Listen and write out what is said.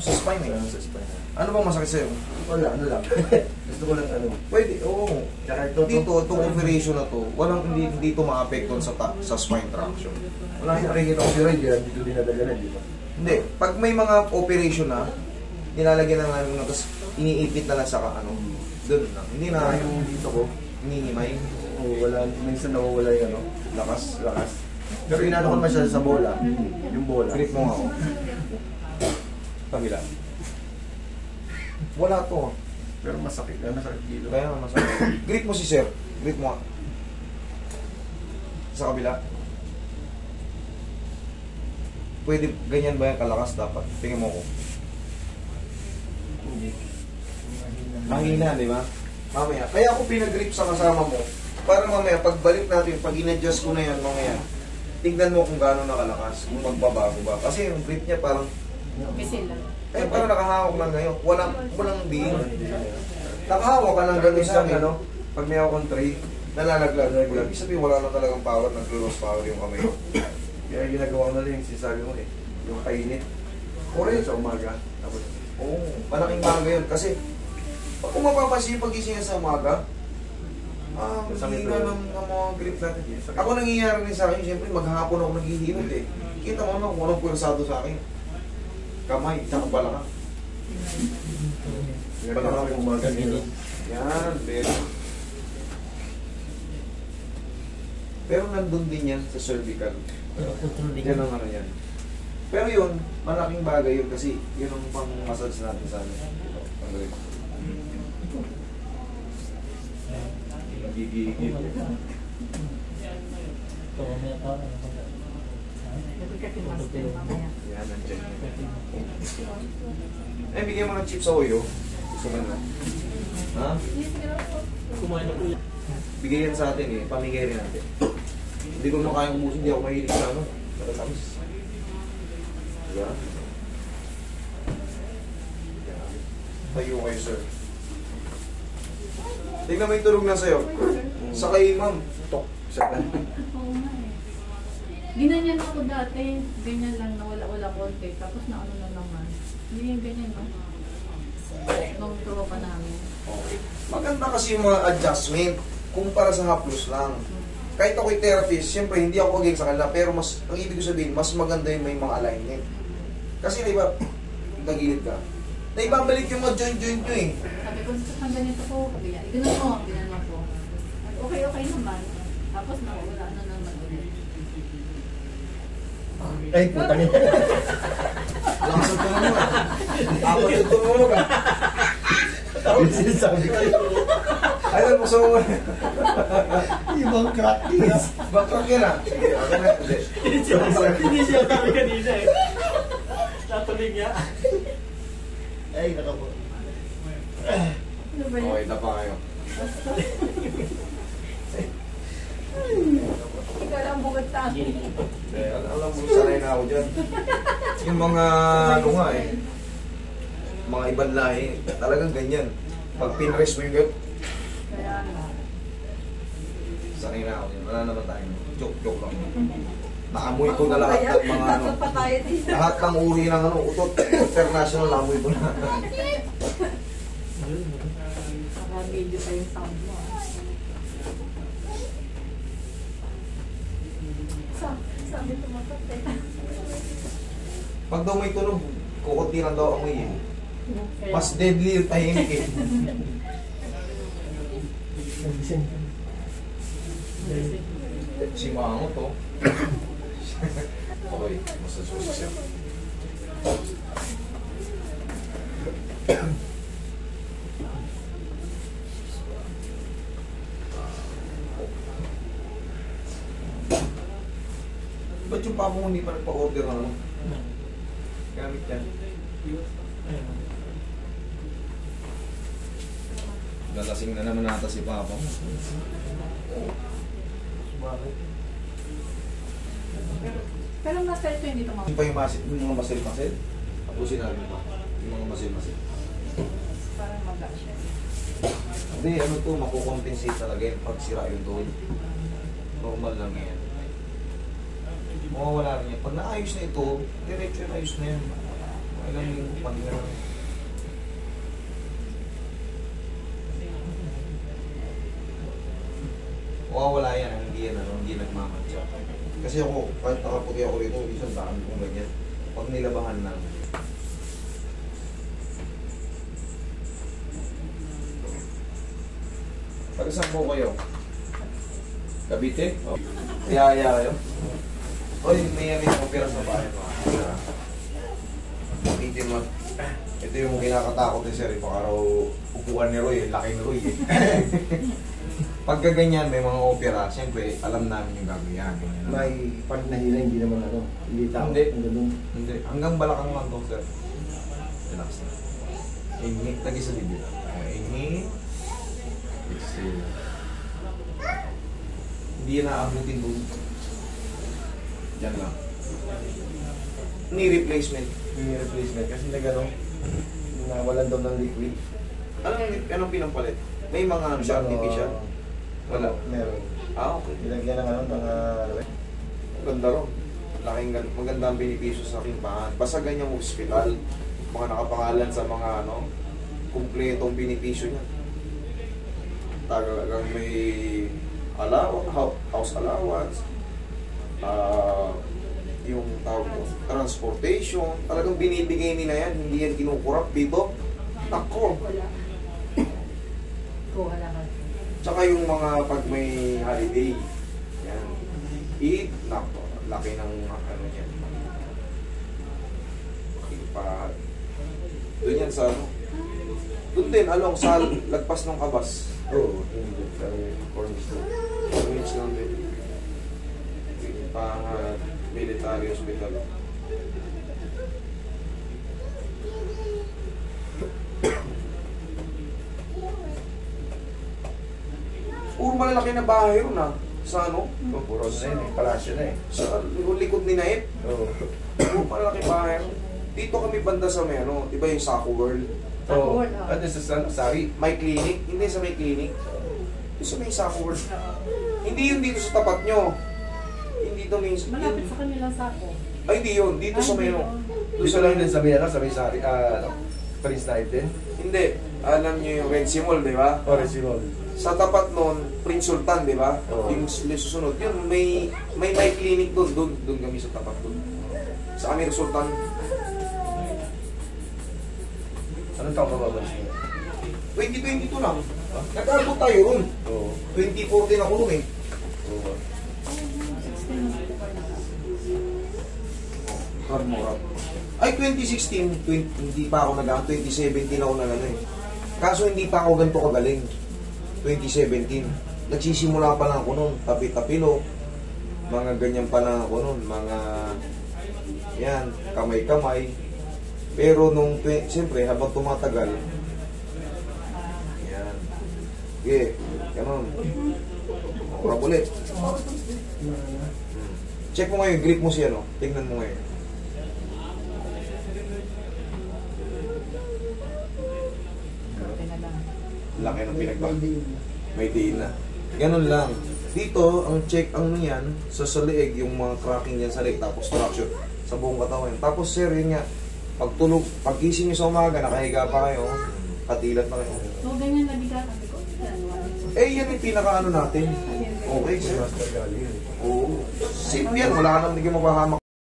Sa spine eh. Sa spine. Ano bang masakit sa'yo? Wala, ano lang. Gusto ko lang ano. Pwede, oo. Tsaka ito, Dito, itong operation na to, hindi ito ma-apekton sa spine traction. wala yung nakikita ko si Roy, dito dinadagalan, di ba? Hindi, pag may mga operation na, nilalagyan na namin na, tapos iniipit na lang sa doon lang. Hindi na Yung dito ko, hinihimay. wala, minsan nawawala yung ano, lakas. Pero inano ko naman siya sa bola, yung bola. Grip mo nga ako. Kabila. Wala to. Pero masakit dito. Kaya nga masakit. Grip mo si sir. Grip mo nga. Sa kabila. Pwede, ganyan ba yung kalakas dapat? Tingnan mo ko. Mahina, di ba? Mamaya. Kaya ako pinag-grip sa kasama mo. Para mamaya, pagbalik natin, pag in-adjust ko na yan, mamaya, tignan mo kung gaano nakalakas, kung magbabago ba. Kasi yung grip niya parang, Bisil lang. eh parang nakahawak lang ngayon. Walang din. Nakahawak ka lang gano'n sa akin, ano? Pag may ako kong tray, nalalaglag. Ibig sabihin, wala na talagang power, nag-lose power yung kamay ko. Kaya ginagawa ko na lang yung sinasabi mo eh, yung kainit. Correct. Sa umaga. Tapos, Oo, malaking bagay yun. Kasi, kung mapapansin yung pag-gising sa umaga, hindi na ng mga grip natin. Ako nangyayari rin sa akin, siyempre maghapon ako naghihilot eh. Kita mo naman kung anong pwersado sa akin. Kamay, tsaka balakang. ginagawa ko yung umaga nila. Yan, pero... Pero nandun din yan sa cervical. Yan ang ano yan. Pero yun, malaking bagay yun kasi yun ang pang-massage natin sa amin. Pang-grip. Nagigigil. Yan, nandiyan yun. Eh, bigyan mo ng chips sa Oyo. Gusto mo na. Ha? Kumain na po yan. Bigay yan sa atin eh, pamigay rin natin. Hindi ko naman kayang ubusin, hindi ako mahilig sa ano. Matatamis. Diba? Tayo kayo, sir. Tingnan mo yung tulog na sa'yo. Sa kay ma'am. Tok. Siya ka. Oo nga eh. Ginanyan ako dati, ganyan lang na wala konti, tapos na ano na naman. Hindi yung ganyan, no? Nung tropa namin. Okay. Maganda kasi yung mga adjustment kumpara sa haplos lang. Kahit ako'y therapist, siyempre hindi ako maging sa kanila, pero mas, ang ibig ko sabihin, mas maganda yung may mga alignment. Kasi di ba, nagilid ka, naibabalik yung mga joint-joint nyo eh. Sabi ko, sa ganito ko, ganyan mo. Okay naman. Tapos nawala na naman ulit. Ay, putang ina. Lakas ang tumulog ah. Apat yung tumulog ah. Tapos sinasabi ko. Alam mo, so, Ibang practice. bakit yan ah? Sige, ako na. Hindi siya kami kanina eh. Natuloy niya. Ay, nakapo. Ano ba yun? Okay, tapa kayo. Ikaw lang bukod sa akin. Alam mo, sanay na ako dyan. Yung mga, ano nga eh, mga ibang lahi, talagang ganyan. Pag pinrest mo yung gano'n, Kaya nga. sanay na ako dyan. Wala naman tayo. Joke lang. Naamoy ko na lahat ng mga ano. Dapat pa tayo dito. Lahat ng uri ng ano, utot. International, naamoy ko na. Naka-video pa yung sound mo. Sabi tumatak eh. Pag daw may tunog, kukunti lang daw amoy eh. Mas deadly yung tahimik eh. Si Mango to. Okay, masasusa siya. Ba't yung pamo mo hindi pa nagpa-order ng ano? Gamit yan. Lalasing na naman nata si Papa mo. Pero masaya ito hindi tumawag. Yung pa yung mga masil-masil. Tapusin natin pa. Yung mga masil-masil. Parang maga siya. Hindi, ano to, makukompensate talaga yun pag sira yung tuhod. Normal lang yan. Mawawala rin yan. Pag naayos na ito, diretso na ayos na yan. Ilang yung pagka. Wala yan, hindi nagmamadya. Kasi ako, kahit nakaputi ako rito, isang dami kong ganyan. Pag nilabahan lang. Pag-isang po kayo? Cavite? Oh. Kaya kayo? Oy, may yan yung opera sa bahay mo. Itin mo. Ito yung kinakatakot ni Sir. Baka raw upuan ni Roy, laki ni Roy eh. Pagka ganyan, may mga opera, siyempre, alam namin yung gagawin. May part na hila, hindi naman ano, hindi tao. Hindi. Hanggang balakang lang to, Sir. Relax na. Inhit. Lagi sa bibig. Inhit. Exhale. Hindi yan naabutin doon. Diyan lang. Knee replacement. Yung replacement kasi nagano, nawalan daw ng liquid. Anong pinampalit? May mga ano siya, artificial? Wala. Meron. Okay. Nilagyan ng ano, mga ano eh. Maganda ron. Maganda ang benepisyo sa aking pahan. Basta ganyang hospital, mga nakapangalan sa mga ano, kumpletong benepisyo niya. Talagang may house allowance, yung tawag ko, transportation, talagang binibigay nila yan, hindi yan kinukurap dito. Nako! Wala ka. Tsaka yung mga pag may holiday, yan, eat, nako, laki ng ano yan. Doon yan sa ano, doon din, along sa lagpas ng kabas. Oo, hindi sa cornerstone. Units lang din. Pang military hospital. Puro malalaki na bahay yun sa ano? Puro na yun eh, palasyo na eh. Sa likod ni Naip. Oo. Puro malalaki bahay yun. Dito kami banda sa may ano, di ba yung Saco World? Oo. At sa Sari. May clinic? Hindi sa may clinic. Dito sa may Saco World. Hindi yun dito sa tapat nyo. Hindi dito may... Malapit sa kanilang sako. Ay, hindi yun. Dito sa may ano. Dito lang din sa may ano, sa may Sari, Prince Knight din. Hindi. Alam nyo yung Red Sea Mall, di ba? O, Resimol. Sa tapat nun, Prince Sultan, di ba? Oo. Yung susunod. Yun, may clinic doon. Doon kami sa tapat doon. Sa Amir Sultan. Anong taong mababalik niyo? 2022 lang. Nag-albot tayo ron. Oo. 2014 ako nun eh. Oo. Karmorap. Ay, 2016, hindi pa ako nag 2017 ako na ano eh. Kaso hindi pa ako ganito kagaling. 2017. Nagsisimula pa lang ako nun. Tapi-tapilo. Mga ganyan pa lang ako nun. Mga, yan, kamay-kamay. Pero nung, siyempre, habang tumatagal, yan. Okay, ganun. Kurap ulit. Check mo ngayon, grip mo siya, no? Tingnan mo ngayon. Laki ng pinagbago. May diin na. Ganun lang. Dito, ang check ang yan, sa leeg, yung mga cracking yan sa leeg, tapos traction sa buong katawan. Tapos sir, yun nga, pagtulog, pagkising nyo sa umaga, nakahiga pa kayo, katilat na kayo. So, ganyan nabigatan ko. Eh, yan yung pinaka-ano natin. Okay, sir. Oo. Safe yan, wala ka nang hindi mapahamak.